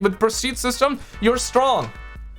With Prestige system, you're strong.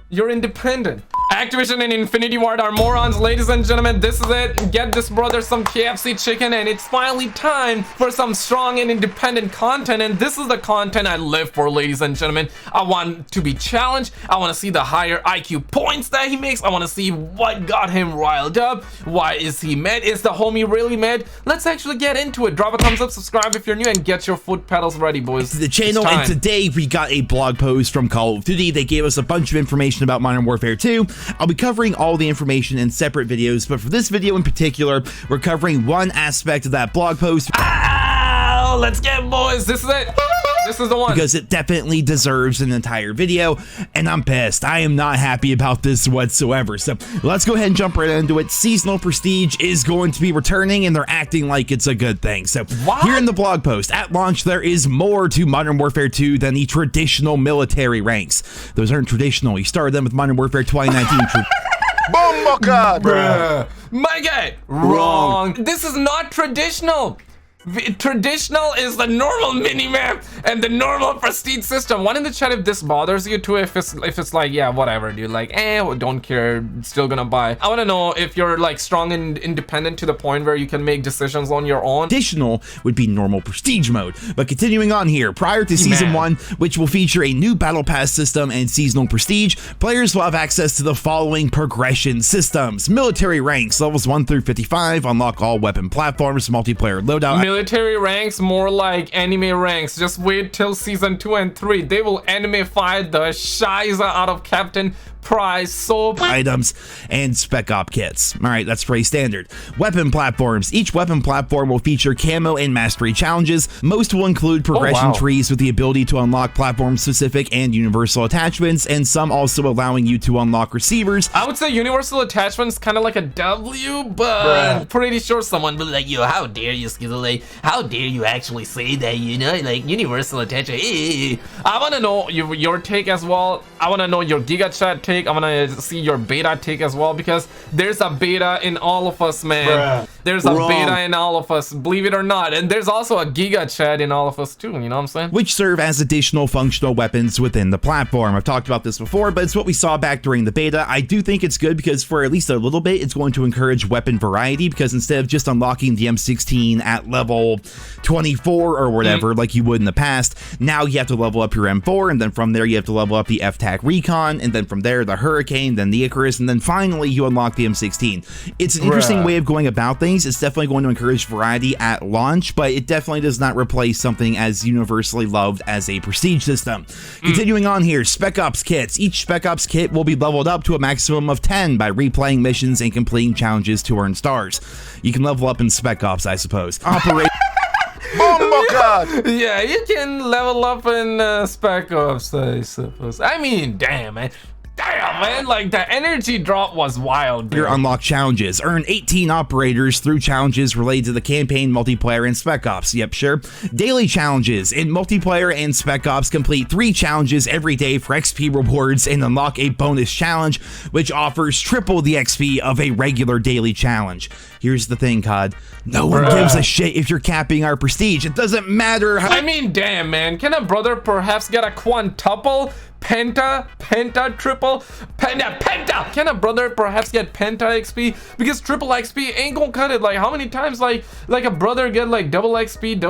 You're independent. Activision and Infinity Ward are morons, ladies and gentlemen. This is it. Get this brother some KFC chicken, and it's finally time for some strong and independent content. And this is the content I live for, ladies and gentlemen. I want to be challenged. I want to see the higher IQ points that he makes. I want to see what got him riled up. Why is he mad? Is the homie really mad? Let's actually get into it. Drop a thumbs up, subscribe if you're new, and get your foot pedals ready, boys. To the channel, and today we got a blog post from Call of Duty. They gave us a bunch of information about Modern Warfare 2. I'll be covering all the information in separate videos, but for this video in particular, we're covering one aspect of that blog post. Ow, let's get boys. This is it. This is the one. Because it definitely deserves an entire video, and I'm pissed. I am not happy about this whatsoever. So let's go ahead and jump right into it. Seasonal Prestige is going to be returning, and they're acting like it's a good thing. So here in the blog post, at launch, there is more to Modern Warfare 2 than the traditional military ranks. Those aren't traditional. You started them with Modern Warfare 2019. Bruh. My guy, wrong. This is not traditional. Traditional is the normal minimap and the normal prestige system. One in the chat if this bothers you too, if it's like, yeah, whatever, dude, like, don't care, still gonna buy. I want to know if you're like strong and independent to the point where you can make decisions on your own. Additional would be normal prestige mode. But continuing on here, prior to season 1, which will feature a new battle pass system and seasonal prestige, players will have access to the following progression systems: military ranks, levels 1 through 55, unlock all weapon platforms, multiplayer loadout. Military ranks, more like anime ranks. Just wait till season 2 and 3. They will anime-fy the shiza out of Captain Prize soap items and Spec Ops Kits. All right, that's pretty standard. Weapon platforms. Each weapon platform will feature camo and mastery challenges. Most will include progression trees with the ability to unlock platform-specific and universal attachments, and some also allowing you to unlock receivers. I would say universal attachments kind of like a W, but I'm pretty sure someone will be like, yo, how dare you, Skizzy? How dare you actually say that, you know, like universal attachment. I want to know your take as well. I want to know your Giga Chat take. I want to see your beta take as well, because there's a beta in all of us, man. There's a beta in all of us, believe it or not. And there's also a Giga Chat in all of us too, you know what I'm saying? Which serve as additional functional weapons within the platform. I've talked about this before, but it's what we saw back during the beta. I do think it's good because for at least a little bit, it's going to encourage weapon variety, because instead of just unlocking the M16 at level 24 or whatever, like you would in the past, now you have to level up your M4, and then from there you have to level up the FTAC Recon, and then from there the Hurricane, then the Icarus, and then finally you unlock the M16. It's an interesting way of going about things. It's definitely going to encourage variety at launch, but it definitely does not replace something as universally loved as a prestige system. Continuing on here, Spec Ops Kits. Each Spec Ops Kit will be leveled up to a maximum of 10 by replaying missions and completing challenges to earn stars. You can level up in Spec Ops, I suppose. Yeah, you can level up in Spec Ops, I suppose. I mean, damn, man. Damn, man, like the energy drop was wild. Your unlock challenges. Earn 18 operators through challenges related to the campaign, multiplayer, and Spec Ops. Yep, sure. Daily challenges. In multiplayer and Spec Ops, complete 3 challenges every day for XP rewards and unlock a bonus challenge, which offers triple the XP of a regular daily challenge. Here's the thing, COD. No one gives a shit if you're capping our prestige. It doesn't matter how— I mean, damn, man. Can a brother perhaps get a quintuple? Penta, triple, penta. Can a brother perhaps get penta XP? Because triple XP ain't gonna cut it. Like, how many times like a brother get like double XP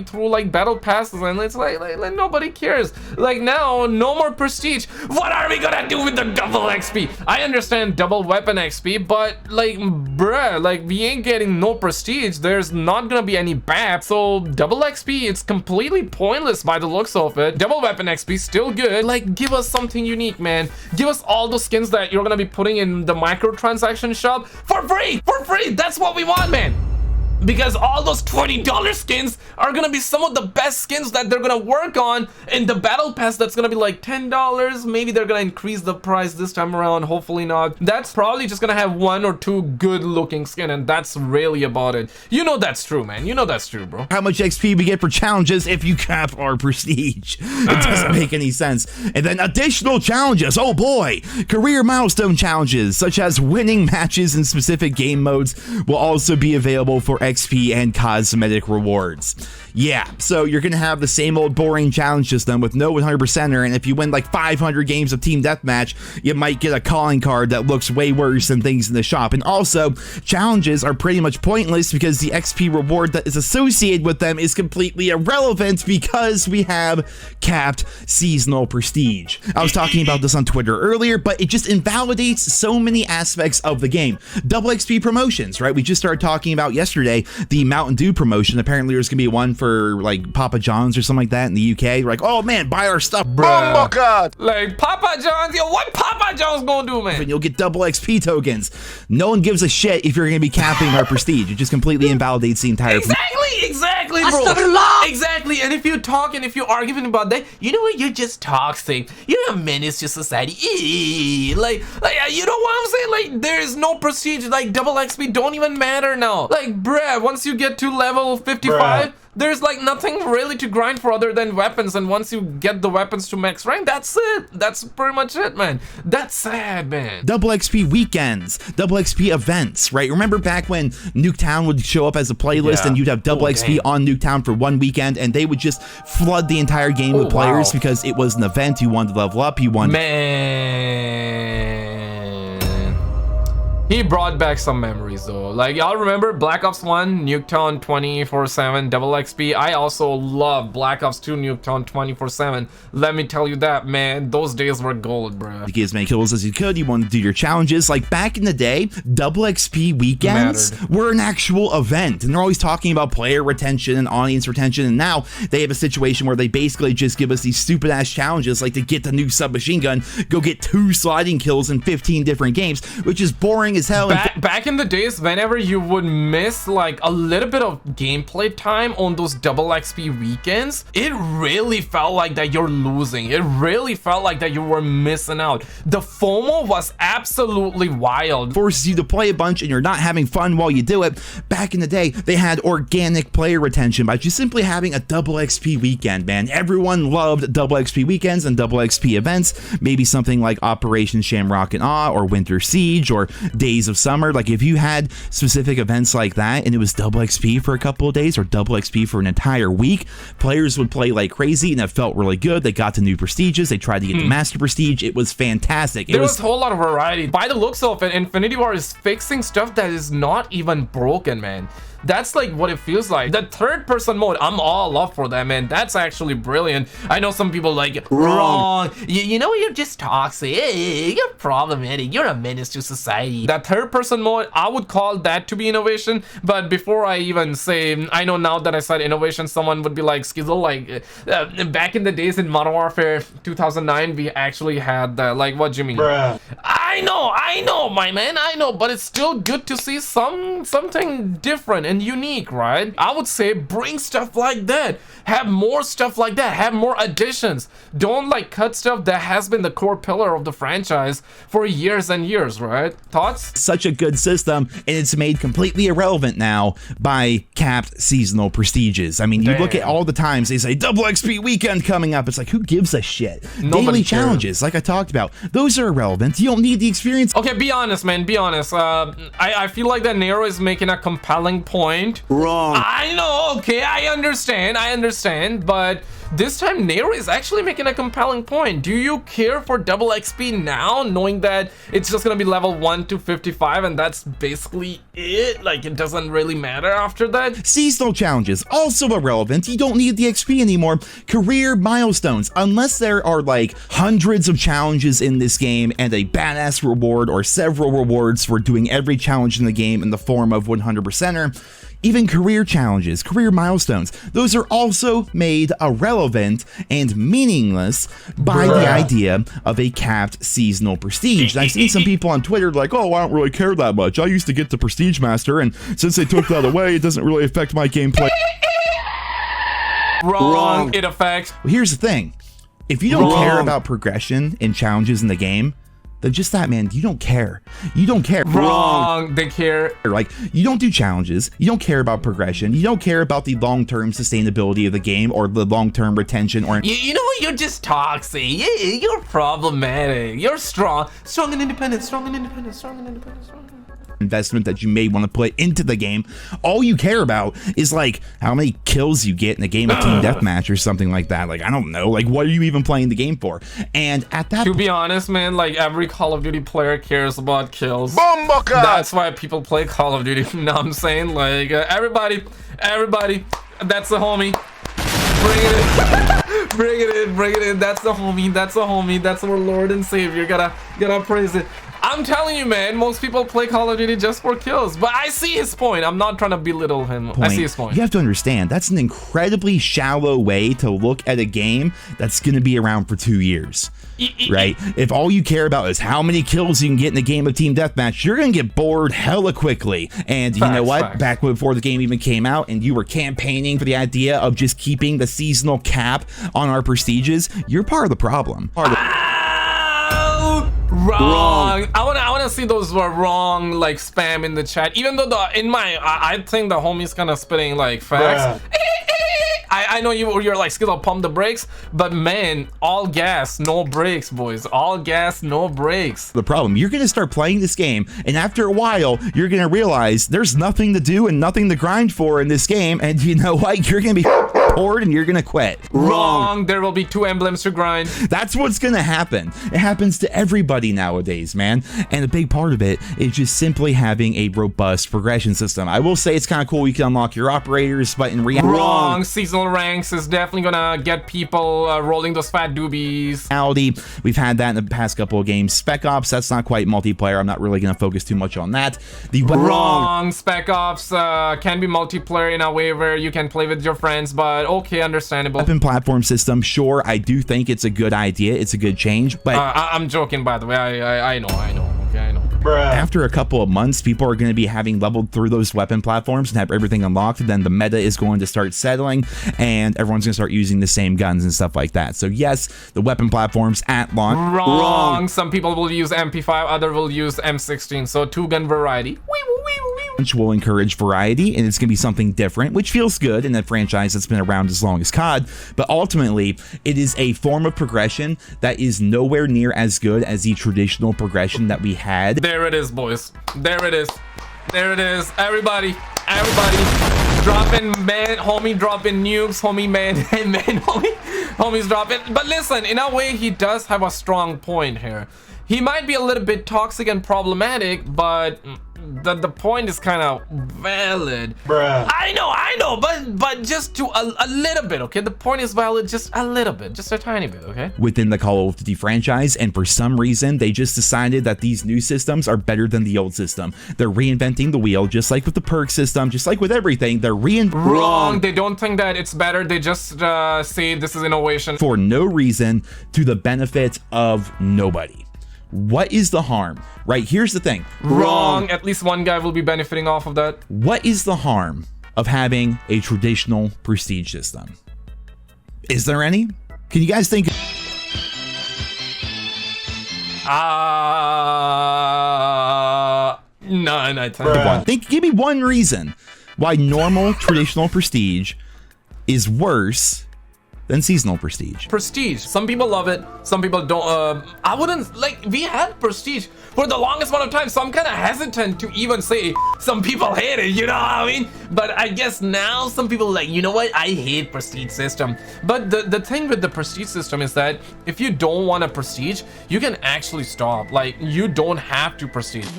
through like battle passes, and it's like nobody cares. Like, now no more prestige. What are we gonna do with the double XP? I understand double weapon XP, but like, bruh, like we ain't getting no prestige. There's not gonna be any BAP, so double XP, it's completely pointless by the looks of it. Double weapon XP still good. Like, give us something unique, man. Give us all the skins that you're gonna be putting in the microtransaction shop for free. That's what we want, man. Because all those $20 skins are gonna be some of the best skins that they're gonna work on in the battle pass. That's gonna be like $10. Maybe they're gonna increase the price this time around, hopefully not. That's probably just gonna have 1 or 2 good looking skin, and that's really about it. You know that's true, man. You know that's true, bro. How much XP we get for challenges if you cap our prestige? It doesn't make any sense. And then additional challenges. Oh boy. Career milestone challenges, such as winning matches in specific game modes, will also be available for XP and cosmetic rewards. Yeah, so you're gonna have the same old boring challenge system with no 100%er, and if you win like 500 games of Team Deathmatch, you might get a calling card that looks way worse than things in the shop. And also, challenges are pretty much pointless because the XP reward that is associated with them is completely irrelevant because we have capped seasonal prestige. I was talking about this on Twitter earlier, but it just invalidates so many aspects of the game. Double XP promotions, right? We just started talking about yesterday the Mountain Dew promotion. Apparently there's gonna be one for like Papa John's or something like that in the UK. Like, oh man, buy our stuff, bro. Oh my god. Like Papa John's, yo, what Papa John's gonna do, man? And you'll get double XP tokens. No one gives a shit if you're gonna be capping our prestige. It just completely invalidates the entire Exactly, bro. Exactly. And if you're talking, if you're arguing about that, you know what? You're just toxic. You're a menace to society. Like, you know what I'm saying? Like, there is no prestige. Like, double XP don't even matter now. Like, bruh, once you get to level 55, there's like nothing really to grind for other than weapons, and once you get the weapons to max rank, that's it. That's pretty much it, man. That's sad, man. Double XP weekends, double XP events, right? Remember back when Nuketown would show up as a playlist and you'd have double XP on Nuketown for one weekend, and they would just flood the entire game with players because it was an event. You wanted to level up, you wanted... Man. He brought back some memories though. Like, y'all remember Black Ops 1 Nuketown 24/7 double XP? I also love Black Ops 2 Nuketown 24/7. Let me tell you that, man, those days were gold, bro. You get as many kills as you could. You want to do your challenges. Like back in the day, double XP weekends were an actual event, and they're always talking about player retention and audience retention. And now they have a situation where they basically just give us these stupid ass challenges, like to get the new submachine gun, go get 2 sliding kills in 15 different games, which is boring as hell. Back in the days, whenever you would miss like a little bit of gameplay time on those double XP weekends, it really felt like that you're losing. It really felt like that you were missing out. The FOMO was absolutely wild. Forces you to play a bunch and you're not having fun while you do it. Back in the day, they had organic player retention by just simply having a double XP weekend, man. Everyone loved double XP weekends and double XP events. Maybe something like Operation Shamrock and Awe or Winter Siege or Days of Summer. Like if you had specific events like that and it was double XP for a couple of days or double XP for an entire week, players would play like crazy and it felt really good. They got to new prestiges. They tried to get the master prestige. It was fantastic. There was a whole lot of variety. By the looks of it, Infinity Ward is fixing stuff that is not even broken, man. That's like what it feels like. The third person mode, I'm all up for that, man. That's actually brilliant. I know some people like wrong. You know, you're just toxic. You're problematic. You're a menace to society. That third person mode, I would call that to be innovation. But before I even say, I know now that I said innovation, someone would be like, Skizzle, like back in the days in Modern Warfare 2009, we actually had that. Like, what do you mean? Bruh. I know, my man, I know, but it's still good to see something different and unique, right? I would say bring stuff like that. Have more stuff like that. Have more additions. Don't like cut stuff that has been the core pillar of the franchise for years and years, right? Thoughts? Such a good system, and it's made completely irrelevant now by capped seasonal prestiges. I mean, you look at all the times they say double XP weekend coming up. It's like, who gives a shit? Daily challenges, like I talked about, those are irrelevant. You don't need the experience. Okay, be honest, man. Be honest. I feel like that Nero is making a compelling point. Wrong. I know. Okay, I understand, but this time Nero is actually making a compelling point. Do you care for double XP now, knowing that it's just gonna be level 1 to 55 and that's basically it? Like, it doesn't really matter after that? Seasonal challenges, also irrelevant. You don't need the XP anymore. Career milestones, unless there are like hundreds of challenges in this game and a badass reward or several rewards for doing every challenge in the game in the form of 100%er. Even career challenges, career milestones, those are also made irrelevant and meaningless by the idea of a capped seasonal prestige. And I've seen some people on Twitter like, oh, I don't really care that much. I used to get the Prestige Master, and since they took that away, it doesn't really affect my gameplay. Wrong. It affects. Well, here's the thing. If you don't care about progression and challenges in the game, then just that, man, you don't care. You don't care. Wrong. They care. Like, you don't do challenges. You don't care about progression. You don't care about the long-term sustainability of the game or the long-term retention or... You know what? You're just toxic. You're problematic. You're strong. Strong and independent. Strong and independent. Strong and independent. Strong and independent. investment that you may want to put into the game. All you care about is like how many kills you get in a game of team deathmatch or something like that. Like, I don't know, like what are you even playing the game for? And at that, to be honest, man, like every Call of Duty player cares about kills. That's why people play Call of Duty. You know what I'm saying? Like everybody, that's the homie. Bring it in. bring it in. That's the homie. That's our Lord and Savior. Gotta praise it. I'm telling you, man, most people play Call of Duty just for kills, but I see his point. I'm not trying to belittle him. I see his point. You have to understand, that's an incredibly shallow way to look at a game that's going to be around for 2 years, right? If all you care about is how many kills you can get in a game of team deathmatch, you're going to get bored hella quickly. And you know what? Back before the game even came out and you were campaigning for the idea of just keeping the seasonal cap on our prestiges, you're part of the problem. Wrong. I wanna see those wrong like spam in the chat. Even though I think the homie's kind of spitting like facts. I know you're like skilled, pump the brakes, but man, all gas, no brakes, boys. All gas, no brakes. The problem, you're gonna start playing this game, and after a while, you're gonna realize there's nothing to do and nothing to grind for in this game, and you know what? You're gonna be bored and you're gonna quit. Wrong. There will be 2 emblems to grind. That's what's gonna happen. It happens to everybody nowadays, man. And a big part of it is just simply having a robust progression system. I will say it's kind of cool. You can unlock your operators, but in reality, wrong. Seasonal ranks is definitely gonna get people rolling those fat doobies. We've had that in the past couple of games. Spec Ops, that's not quite multiplayer. I'm not really gonna focus too much on that. Wrong. Spec Ops can be multiplayer in a way where you can play with your friends, but okay, understandable. Weapon platform system, sure, I do think it's a good idea. It's a good change, but I'm joking, by the way. I know. Okay, I know. After a couple of months, people are going to be having leveled through those weapon platforms and have everything unlocked, and then the meta is going to start settling and everyone's going to start using the same guns and stuff like that. So yes, the weapon platforms at launch. Wrong. Some people will use MP5, others will use M16, so 2-gun variety. Which will encourage variety, and it's going to be something different, which feels good in a franchise that's been around as long as COD, but ultimately it is a form of progression that is nowhere near as good as the traditional progression that we had. There it is, boys. There it is. Everybody dropping, man, homie dropping nukes, homie, man, homie's dropping. But listen, in a way, he does have a strong point here. He might be a little bit toxic and problematic, but the point is kind of valid. I know, but just to a little bit, okay? The point is valid just a little bit, just a tiny bit, okay? Within the Call of Duty franchise, and for some reason, they just decided that these new systems are better than the old system. They're reinventing the wheel, just like with the perk system, just like with everything. They're Wrong. They don't think that it's better. They just say this is innovation. For no reason, to the benefit of nobody. What is the harm? Right, here's the thing. Wrong. At least one guy will be benefiting off of that. What is the harm of having a traditional prestige system? Is there any? Can you guys think? No. Give me one reason why normal traditional prestige is worse than seasonal prestige. Prestige. Some people love it. Some people don't. I wouldn't, like, we had prestige for the longest amount of time, so I'm kind of hesitant to even say some people hate it, you know what I mean? But I guess now some people like, you know what? I hate prestige system. But the thing with the prestige system is that if you don't want a prestige, you can actually stop. Like, you don't have to prestige.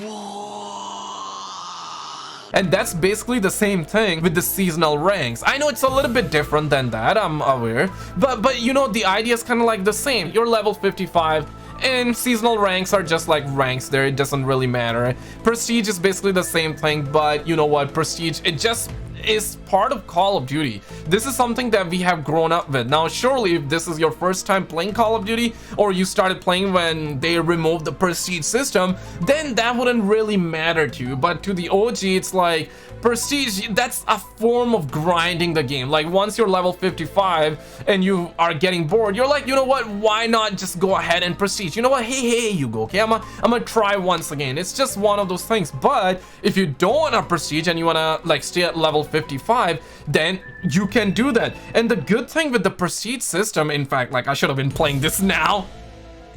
And that's basically the same thing with the seasonal ranks. I know it's a little bit different than that, I'm aware, but you know, the idea is kind of like the same. You're level 55 and seasonal ranks are just like ranks there. It doesn't really matter. Prestige is basically the same thing, but you know what, prestige, it just is part of Call of Duty. This is something that we have grown up with. Now, surely if this is your first time playing Call of Duty, or you started playing when they removed the prestige system, then that wouldn't really matter to you. But to the OG, it's like prestige, that's a form of grinding the game. Like, once you're level 55 and you are getting bored, you're like, you know what, why not just go ahead and prestige? You know what, hey, you go, okay, I'm gonna try once again. It's just one of those things. But if you don't want to prestige and you want to like stay at level 55, then you can do that. And the good thing with the prestige system, in fact, like, I should have been playing this now.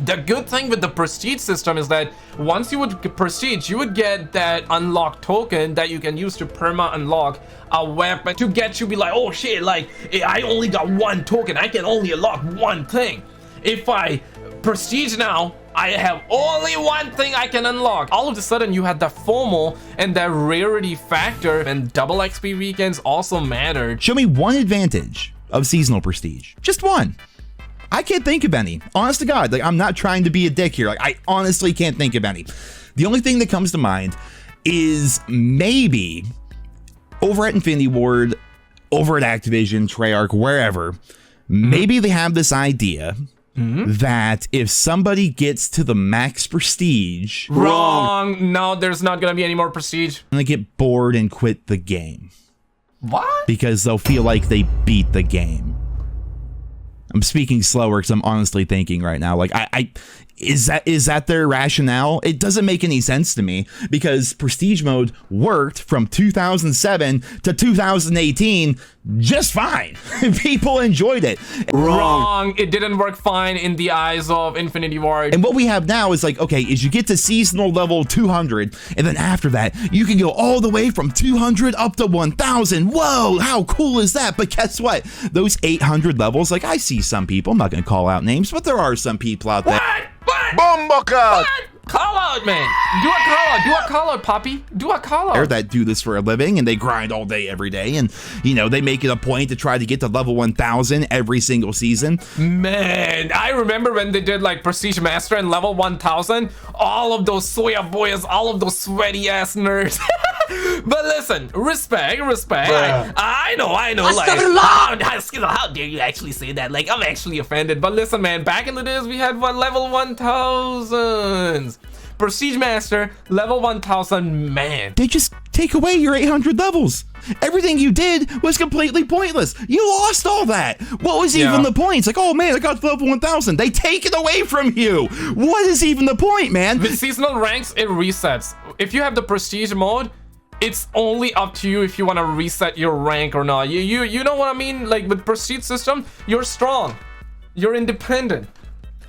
The good thing with the prestige system is that once you would prestige, you would get that unlock token that you can use to perma unlock a weapon to get you be like, oh shit, like I only got one token, I can only unlock one thing. If I prestige now, I have only one thing I can unlock. All of a sudden you had the FOMO and that rarity factor, and double XP weekends also mattered. Show me one advantage of seasonal prestige. Just one. I can't think of any. Honest to God, like I'm not trying to be a dick here. Like I honestly can't think of any. The only thing that comes to mind is maybe over at Infinity Ward, over at Activision, Treyarch, wherever, maybe they have this idea that if somebody gets to the max prestige... Wrong! No, there's not gonna be any more prestige. And they get bored and quit the game. What? Because they'll feel like they beat the game. I'm speaking slower because I'm honestly thinking right now, like, is that their rationale? It doesn't make any sense to me, because prestige mode worked from 2007 to 2018 just fine. People enjoyed it. Wrong. It didn't work fine in the eyes of Infinity Ward. And what we have now is like, okay, is you get to seasonal level 200, and then after that, you can go all the way from 200 up to 1000. Whoa, how cool is that? But guess what? Those 800 levels, like I see some people, I'm not gonna call out names, but there are some people out there. What? Bomboka! Call out, man. Do a call out. Do a call out, Poppy. Do a call out. That do this for a living, and they grind all day, every day, and you know they make it a point to try to get to level 1000 every single season. Man, I remember when they did like Prestige Master and level 1000. All of those soya boys, all of those sweaty ass nerds. But listen, respect. I know. Like, how dare you actually say that? Like, I'm actually offended. But listen, man, back in the days, we had level 1000s. Prestige Master, level 1000, man. They just take away your 800 levels. Everything you did was completely pointless. You lost all that. What was even the point? It's like, oh man, I got to level 1000. They take it away from you. What is even the point, man? With seasonal ranks, it resets. If you have the prestige mode, it's only up to you if you want to reset your rank or not. You know what I mean? Like with prestige system, you're strong. You're independent.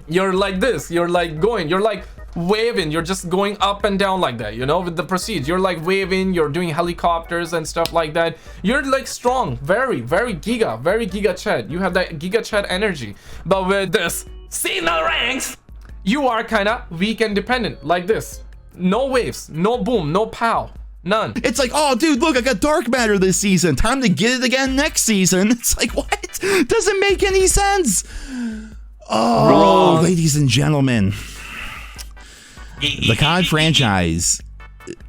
You're like this. You're like going. You're like waving. You're just going up and down like that, you know? With the prestige, you're like waving. You're doing helicopters and stuff like that. You're like strong. Very giga chat. You have that giga chat energy. But with this seasonal ranks, you are kind of weak and dependent like this. No waves, no boom, no pow. None. It's like, oh, dude, look, I got dark matter this season. Time to get it again next season. It's like, what? Doesn't make any sense. Oh, wrong. Ladies and gentlemen, the COD franchise,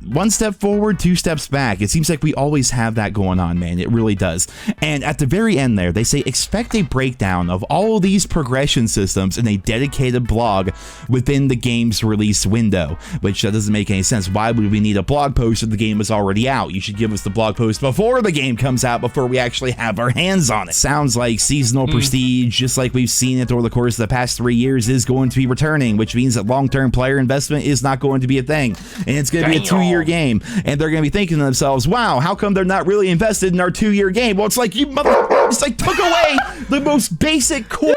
one step forward, two steps back. It seems like we always have that going on, man. It really does. And at the very end there, they say expect a breakdown of all of these progression systems in a dedicated blog within the game's release window, which that doesn't make any sense. Why would we need a blog post if the game is already out? You should give us the blog post before the game comes out, before we actually have our hands on it. Sounds like seasonal prestige, just like we've seen it over the course of the past 3 years, is going to be returning, which means that long-term player investment is not going to be a thing. And it's going to be a 2-year game, and they're going to be thinking to themselves, wow, how come they're not really invested in our 2-year game? Well, it's like, you it's like took away the most basic core.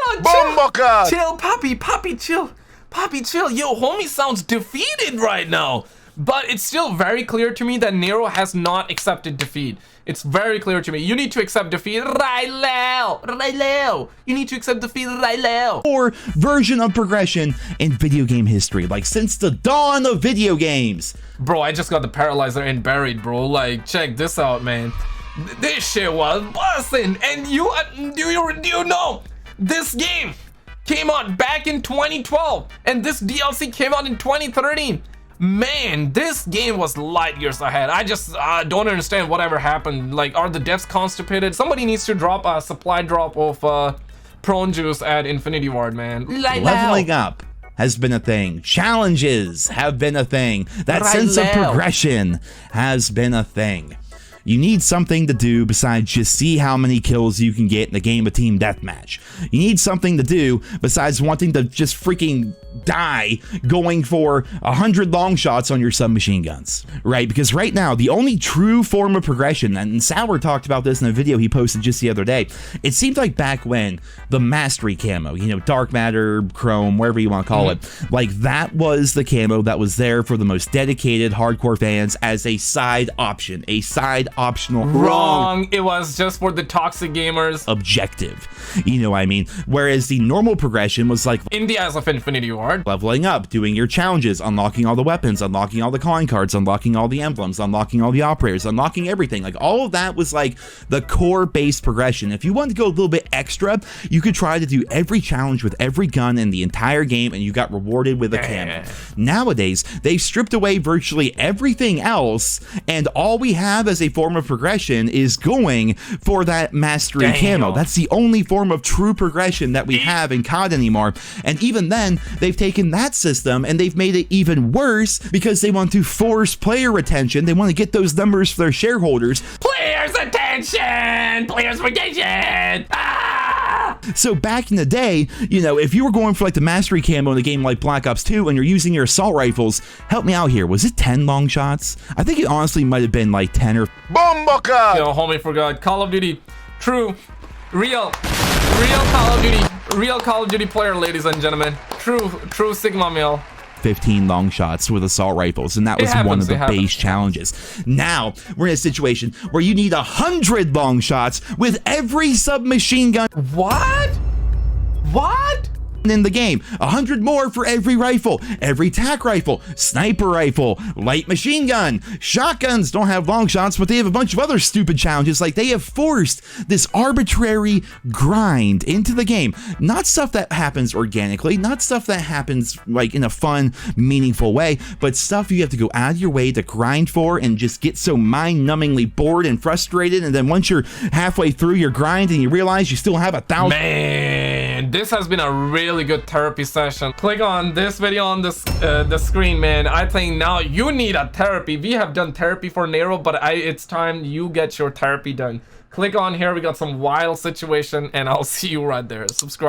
Chill, Poppy, chill. Poppy, chill. Yo, homie sounds defeated right now. But it's still very clear to me that Nero has not accepted defeat. It's very clear to me. You need to accept defeat right now. You need to accept defeat right now. Or version of progression in video game history, like since the dawn of video games. Bro, I just got the paralyzer and buried, bro. Like, check this out, man. This shit was busting. And do you know this game came out back in 2012, and this DLC came out in 2013. Man, this game was light years ahead. I just don't understand whatever happened. Like, are the devs constipated? Somebody needs to drop a supply drop of prone juice at Infinity Ward, man. Leveling up has been a thing. Challenges have been a thing. That sense of progression has been a thing. You need something to do besides just see how many kills you can get in a game of team deathmatch. You need something to do besides wanting to just freaking die going for 100 long shots on your submachine guns, right? Because right now, the only true form of progression, and Sour talked about this in a video he posted just the other day, it seems like back when the mastery camo, you know, dark matter, chrome, whatever you want to call it, like that was the camo that was there for the most dedicated hardcore fans as a side option, a side optional. Wrong. It was just for the toxic gamers. Objective. You know what I mean? Whereas the normal progression was like in the Eyes of Infinity Ward, leveling up, doing your challenges, unlocking all the weapons, unlocking all the calling cards, unlocking all the emblems, unlocking all the operators, unlocking everything. Like all of that was like the core based progression. If you wanted to go a little bit extra, you could try to do every challenge with every gun in the entire game and you got rewarded with a camo. Nowadays, they've stripped away virtually everything else and all we have as a form of progression is going for that mastery camo. That's the only form of true progression that we have in COD anymore. And even then, they've taken that system and they've made it even worse because they want to force player retention. They want to get those numbers for their shareholders. Players attention! Players retention! Ah! So back in the day, you know, if you were going for like the mastery camo in a game like Black Ops 2 and you're using your assault rifles, help me out here, was it 10 long shots? I think it honestly might have been like 10 or... Bomboka! Yo, homie forgot. Call of Duty. True. Real Call of Duty. Real Call of Duty player, ladies and gentlemen. True Sigma male. 15 long shots with assault rifles, and that was one of the base challenges. Now we're in a situation where you need 100 long shots with every submachine gun. What? In the game, 100 more for every rifle, every tac rifle, sniper rifle, light machine gun. Shotguns don't have long shots, but they have a bunch of other stupid challenges. Like they have forced this arbitrary grind into the game. Not stuff that happens organically, not stuff that happens like in a fun, meaningful way, but stuff you have to go out of your way to grind for and just get so mind-numbingly bored and frustrated. And then once you're halfway through your grind and you realize you still have 1,000. Man, this has been a really good therapy session. Click on this video on this the screen, man. I think now you need a therapy. We have done therapy for Nero, but it's time you get your therapy done. Click on here. We got some wild situation, and I'll see you right there. Subscribe.